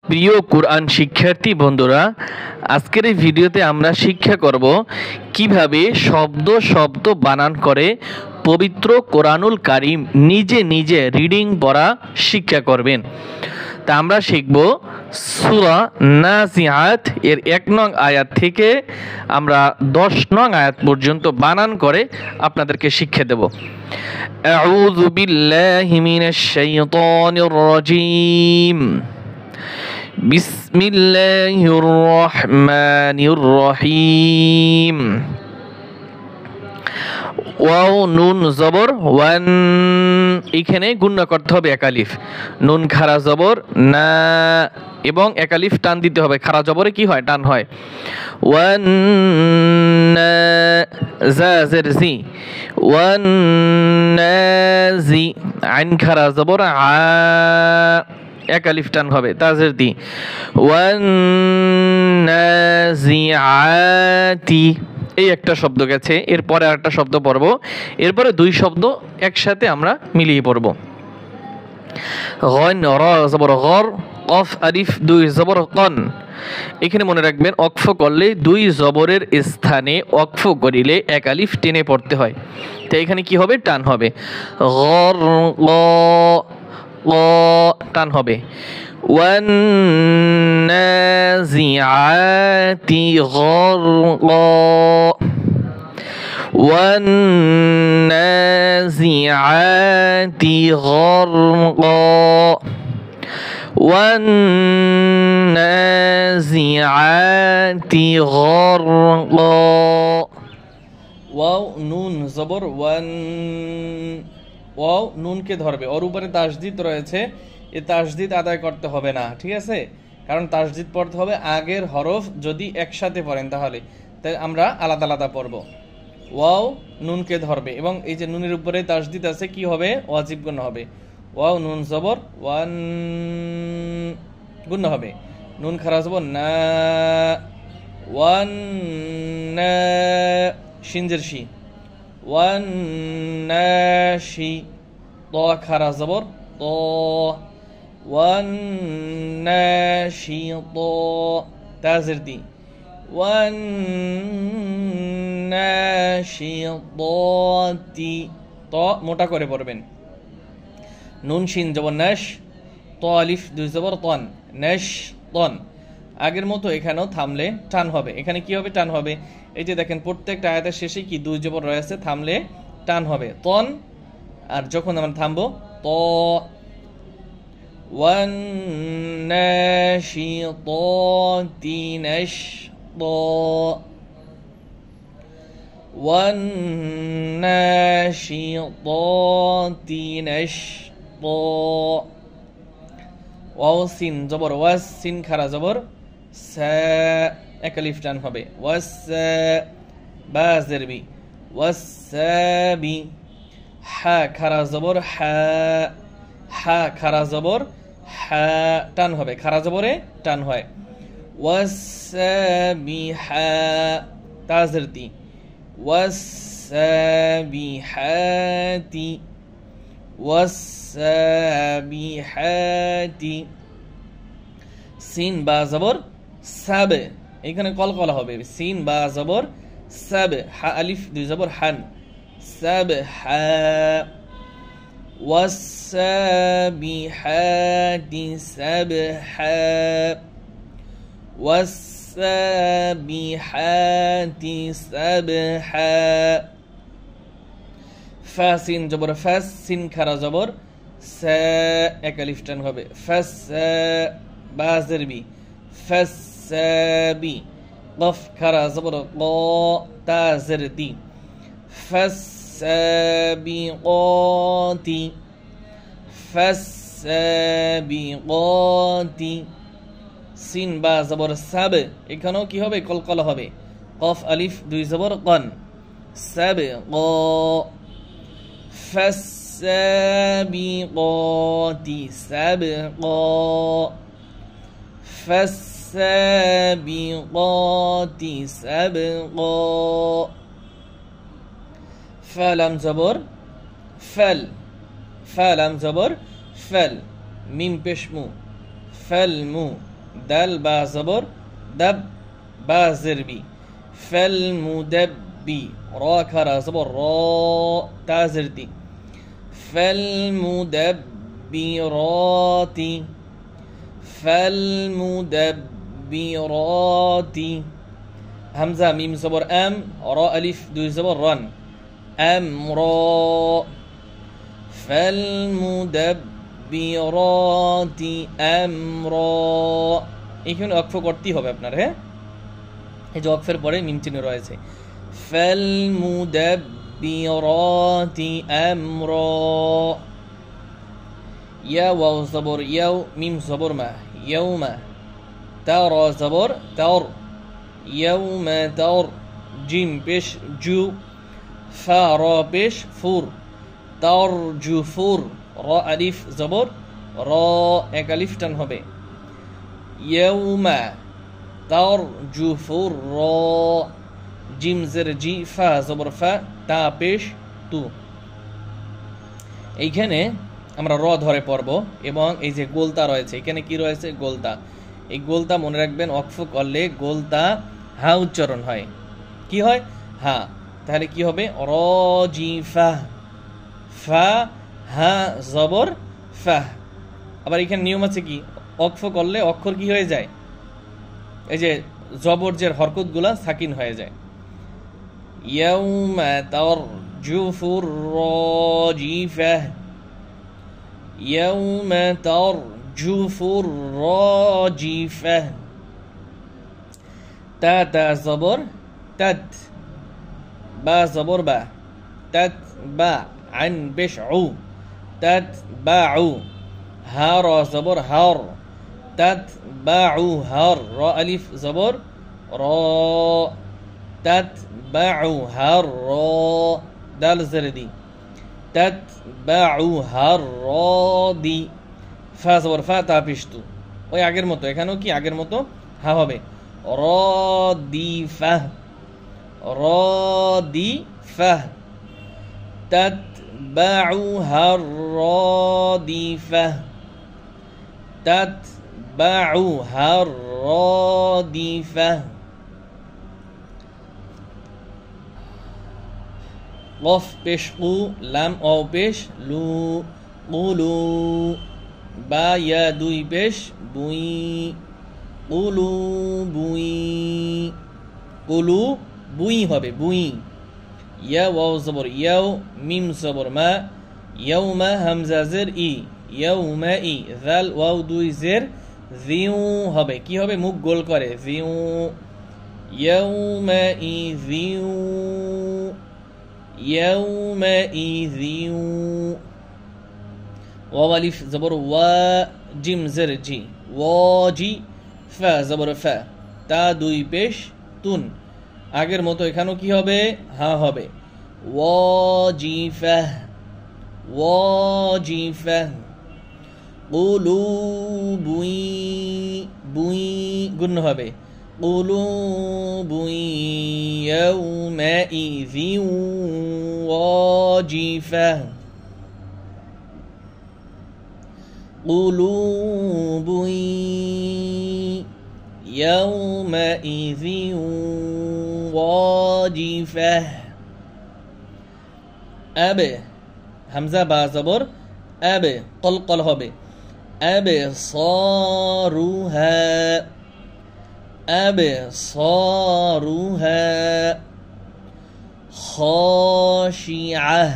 প্রিয় কোরআন শিক্ষার্থী বন্ধুরা, আজকের এই ভিডিওতে আমরা শিক্ষা করব কিভাবে শব্দ শব্দ বানান করে পবিত্র কোরআনুল কারীম নিজে নিজে রিডিং পড়া শিক্ষা করবেন। তা আমরা শিখব সূরা নাজিআত এর ১ নং আয়াত থেকে আমরা ১০ নং আয়াত পর্যন্ত বানান করে আপনাদেরকে শিক্ষা দেব। আউযু বিল্লাহি মিনাশ শাইতানির রাজীম। বিসমিল্লাহির রহমানির রহিম। ওয়াও নুন জবর ওয়ান, এখানে গুণনা করতে হবে এক আলিফ। নুন খাড়া জবর না এবং এক আলিফ টান দিতে হবে। খাড়া জবরে কি হয়? টান হয়। ওয়ান জাজের জি, ওয়ান জি। আইন খাড়া জবর আ, এক আলিফ টান হবে। তাজের দি, ওয়ান নাজিআতি। এই একটা শব্দ গেছে, এরপরে আরেকটা শব্দ পড়ব, এরপরে দুই শব্দ একসাথে আমরা মিলিয়ে পড়ব। গন র জবর গর, কফ আলিফ দুই জবর কন। এখানে মনে রাখবেন ওয়াকফ করলে দুই জবরের স্থানে ওয়াকফ করিলে এক আলিফ টেনে পড়তে হয়। তো এখানে কি হবে? টান হবে। গর গ টান হবে। ওয়ান নাজিআতি গরকা, ওয়ান নাজিআতি গরকা, ওয়ান নাজিআতি গরকা। ওয়াও নুন জবর ওয়ান, ওয়াও নুনকে ধরবে, ওর উপরে তাসদিদ রয়েছে, এই তাসদিদ আদায় করতে হবে না, ঠিক আছে? কারণ তাসদিদ পড়তে হবে আগের হরফ যদি একসাথে পড়েন, তাহলে তাই আমরা আলাদা আলাদা পড়ব। ওয়াও নুনকে ধরবে এবং এই যে নুনের উপরে তাসদিদ আছে, কি হবে? ওয়াজিব গুণ হবে। ওয়াও নুন জবর ওয়ান, গুণ হবে। নুন খারা জবর না, ওয়ান না। শিনজের শি, ওয়ান নাশি। ত খারা জবর ত, ওয়ান নাশি ত। তাজের দি, ওয়ান নাশি তি। ত মোটা করে পড়বেন। নুন শিন জবর নাশ, ত আলিফ দুই জবর তন, নাশ তন। আগের মতো এখানেও থামলে টান হবে। এখানে কি হবে? টান হবে। এই যে দেখেন প্রত্যেকটা আয়াতের শেষে কি দুই জবর রয়েছে, থামলে টান হবে তন। আর যখন আমরা থামবো ত। ওয়ান নাশিতাতি নাশতা, ওয়ান নাশিতাতি নাশতা। ওয়াও সিন জবর ওয়াস, সিন খারা জবর সা, এক আলিফ টান হবে। ওয়াস বা জেরবি, ওয়াসাবি। হা খারা জবর হা, হা খারা জবর হা, টান হবে। খারা জবরে টান হয়। ওয়াসাবিহা, তাজরতি, ওয়াসাবিহাতি, ওয়াসাবিহাতি। সিন বা জবর সাব, এখানে কলকলা হবে। সিন বা জবর সাব, হা আলিফ দুই জবর হান, সাব হা। ওয়াসাবিহাতি সাবহা, ওয়াসাবিহাতি সাবহা। ফা সিন জবর ফাস, সিন খারা জবর সা, এক আলিফ টান হবে। ফাস বা জেরবি, ফাসাবি। কফ খারা জবর ক, তা জেরতি, ফাসাবিকাতি, ফাসাবিকাতি। সিন বা জবর সাব, এখানেও কি হবে? কলকলা হবে। কফ আলিফ দুই জবর কন, সাব ক, ফাসাবিকাতি সাবকা, ফাসাবিকাতি সাবকা। ফালাম জবর ফেল, ফালাম জবর ফেল, মিম পেশমু, ফেলমু, দাল বা জবর দাব বা জেরবি ফাল মুদাব্বি র খারা জবর র তা জেরতি ফাল মুদাব্বিরাতি ফাল মুদাব্বিরাতি হামজা মিম জবর আম র আলিফ দুই জবর রান আমরা ফাল মুদাব্বিরাতি আমরা এখানে ওয়াকফ করতেই হবে আপনার হ্যাঁ এই যে ওয়াকফের পরে মিম চিহ্ন রয়েছে ফাল মুদাব্বিরাতি আমরা ইয়া ওয়াও জবর ইয়াও মিম জবর মা ইয়াউমা তা র জবর তার ইয়াউমা তার জিম পেশ জু ফা র পেশ ফুর তার জু ফুর র আলিফ জবর র এক আলিফ টান হবে ইয়াউমা তার জু ফুর র জিম জের জি ফা জবর ফা তা পেশ তু এইখানে আমরা র ধরে পড়ব এবং এই যে গোলতা রয়েছে এখানে কি রয়েছে গোলতা এই গোলতা মনে রাখবেন ওয়াকফ করলে গোলতা হা উচ্চারণ হয় কি হয় হা তাহলে কি হবে রাজিফা ফা হা জবর ফা আবার এখানে নিয়ম আছে কি ওয়াকফ করলে অক্ষর কি হয়ে যায় এই যে জবর জের হরকতগুলা সাকিন হয়ে যায় ইয়াউমা তারজুফুর রাজিফা ইয়াউমা তারজুফুর রাজিফা তা তা জবর তাত বা জবর বা তাত বা আন পেশ উ তাত বা উ হা র জবর হার তাত বা উ হার র আলিফ জবর র তাত বা উ হার র দাল জেরদি তাত বা উ হার র দি ফা জবর ফা তা পিস্তু ওই আগের মতো এখানেও কি আগের মতো হা হবে রাদিফা রাদিফা তাতবাউহা রাদিফা তাতবাউহা রাদিফা কফ পেশ কু লাম অ পেশ লু কুলু বা ইয়া দুই পেশ বুই কুলু বুই কুলু বুই হবে বুই ইয়া ওয়াও জবর ইয়াও মিম জবর মা ইয়াউমা হামজা জের ই ইয়াউমা ই জাল ওয়াও দুই জের জিউ হবে কি হবে মুখ গোল করে জিউ ইয়াউমা ই জিউ ইয়াউমা ই জিউ ওয়াও আলিফ জবর ওয়া জিম জের জি ওয়াজি ফা জবর ফা তা দুই পেশ তুন আগের মতো এখানেও কি হবে হা হবে ওয়াজিফা ওয়াজিফা কুলুবুই বুই গুণ হবে কুলুবুই ইয়াউমাইযিন ওয়াজিফা কুলুবুই يومئذ واجفة أب همزة با زبر أب قلقل হবে أبصارها أبصارها خاشعة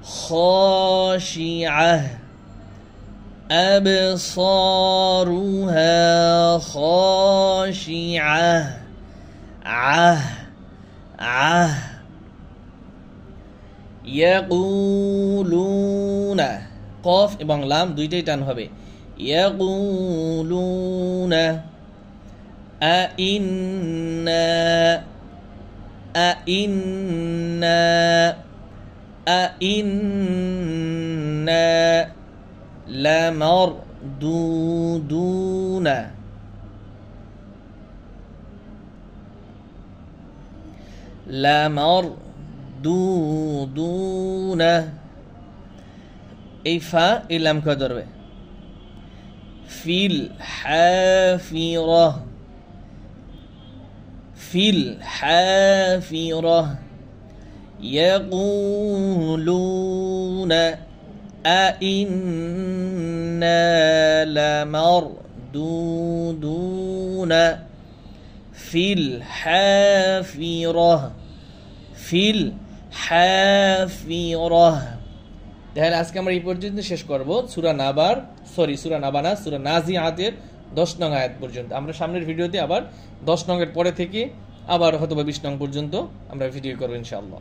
خاشعة أبصارها خاشعة يقولون قاف এবং লাম দুইটাই টান হবে يقولون أئنا لمردودون এই ফা এই লাম কে ধরবে ফিল হাফিরাহ ফিল হাফিরাহ ইয়াকুলুনা আইন্না লামারদুদুনা ফিল হাফিরাহ ফিল হাফিরাহ। দেখেন আজকে আমরা এই পর্যন্ত শেষ করব সূরা নাজিআতের 10 নং আয়াত পর্যন্ত। আমরা সামনের ভিডিওতে আবার 10 নং এর পরে থেকে আবার হয়তো বা 20 নং পর্যন্ত আমরা ভিডিও করব ইনশাআল্লাহ।